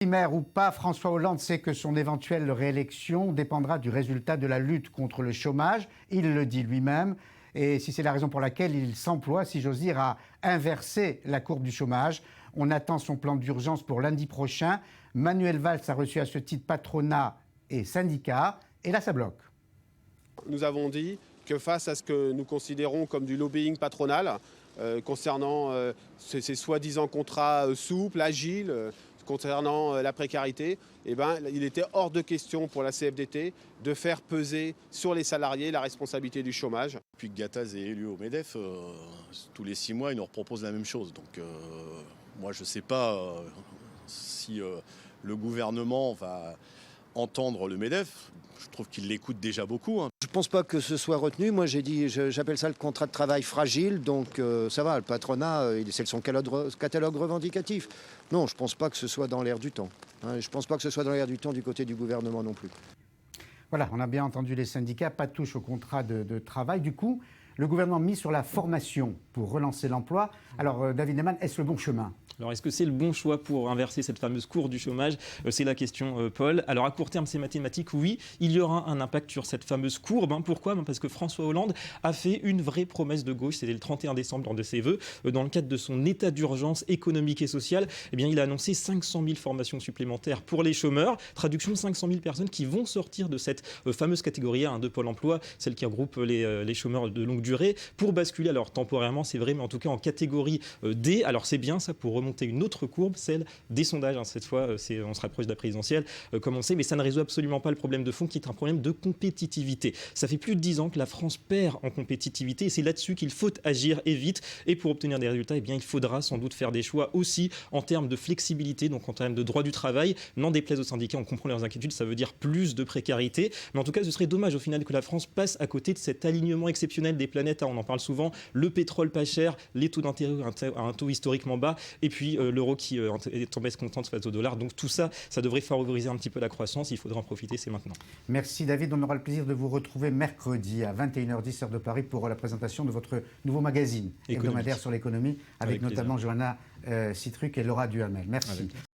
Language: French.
Maire ou pas, François Hollande sait que son éventuelle réélection dépendra du résultat de la lutte contre le chômage. Il le dit lui-même. Et si c'est la raison pour laquelle il s'emploie, si j'ose dire, à inverser la courbe du chômage. On attend son plan d'urgence pour lundi prochain. Manuel Valls a reçu à ce titre patronat et syndicats. Et là, ça bloque. Nous avons dit que face à ce que nous considérons comme du lobbying patronal, concernant ces soi-disant contrats souples, agiles, concernant la précarité, il était hors de question pour la CFDT de faire peser sur les salariés la responsabilité du chômage. Depuis que Gattaz est élu au MEDEF, tous les 6 mois, il nous propose la même chose. Donc moi, je ne sais pas si le gouvernement va entendre le MEDEF. Je trouve qu'il l'écoute déjà beaucoup. Je ne pense pas que ce soit retenu. Moi, j'ai dit, j'appelle ça le contrat de travail fragile. Donc, ça va, le patronat, c'est son catalogue revendicatif. Non, je ne pense pas que ce soit dans l'air du temps. Je ne pense pas que ce soit dans l'air du temps du côté du gouvernement non plus. Voilà, on a bien entendu les syndicats, pas de touche au contrat de travail. Du coup, le gouvernement mise sur la formation pour relancer l'emploi. Alors, David Neyman, est-ce le bon chemin ? Alors, est-ce que c'est le bon choix pour inverser cette fameuse courbe du chômage ? C'est la question, Paul. Alors, à court terme, c'est mathématique, oui. Il y aura un impact sur cette fameuse courbe. Pourquoi ? Parce que François Hollande a fait une vraie promesse de gauche. C'était le 31 décembre, lors de ses vœux. Dans le cadre de son état d'urgence économique et social, il a annoncé 500 000 formations supplémentaires pour les chômeurs. Traduction, 500 000 personnes qui vont sortir de cette fameuse catégorie A de Pôle emploi, celle qui regroupe les chômeurs de longue durée, pour basculer, alors temporairement, c'est vrai, mais en tout cas en catégorie D. Alors, c'est bien ça pour remonter une autre courbe, celle des sondages. Cette fois, on se rapproche de la présidentielle, comme on sait, mais ça ne résout absolument pas le problème de fond qui est un problème de compétitivité. Ça fait plus de 10 ans que la France perd en compétitivité et c'est là-dessus qu'il faut agir et vite. Et pour obtenir des résultats, il faudra sans doute faire des choix aussi en termes de flexibilité, donc en termes de droit du travail. N'en déplaise aux syndicats, on comprend leurs inquiétudes, ça veut dire plus de précarité. Mais en tout cas, ce serait dommage au final que la France passe à côté de cet alignement exceptionnel des planètes. On en parle souvent, le pétrole pas cher, les taux d'intérêt à un taux historiquement bas, et puis l'euro qui est en baisse constante face au dollar. Donc tout ça, ça devrait favoriser un petit peu la croissance. Il faudra en profiter, c'est maintenant. Merci David. On aura le plaisir de vous retrouver mercredi à 21h10 heure de Paris pour la présentation de votre nouveau magazine hebdomadaire sur l'économie avec notamment Johanna Citruc et Laura Duhamel. Merci.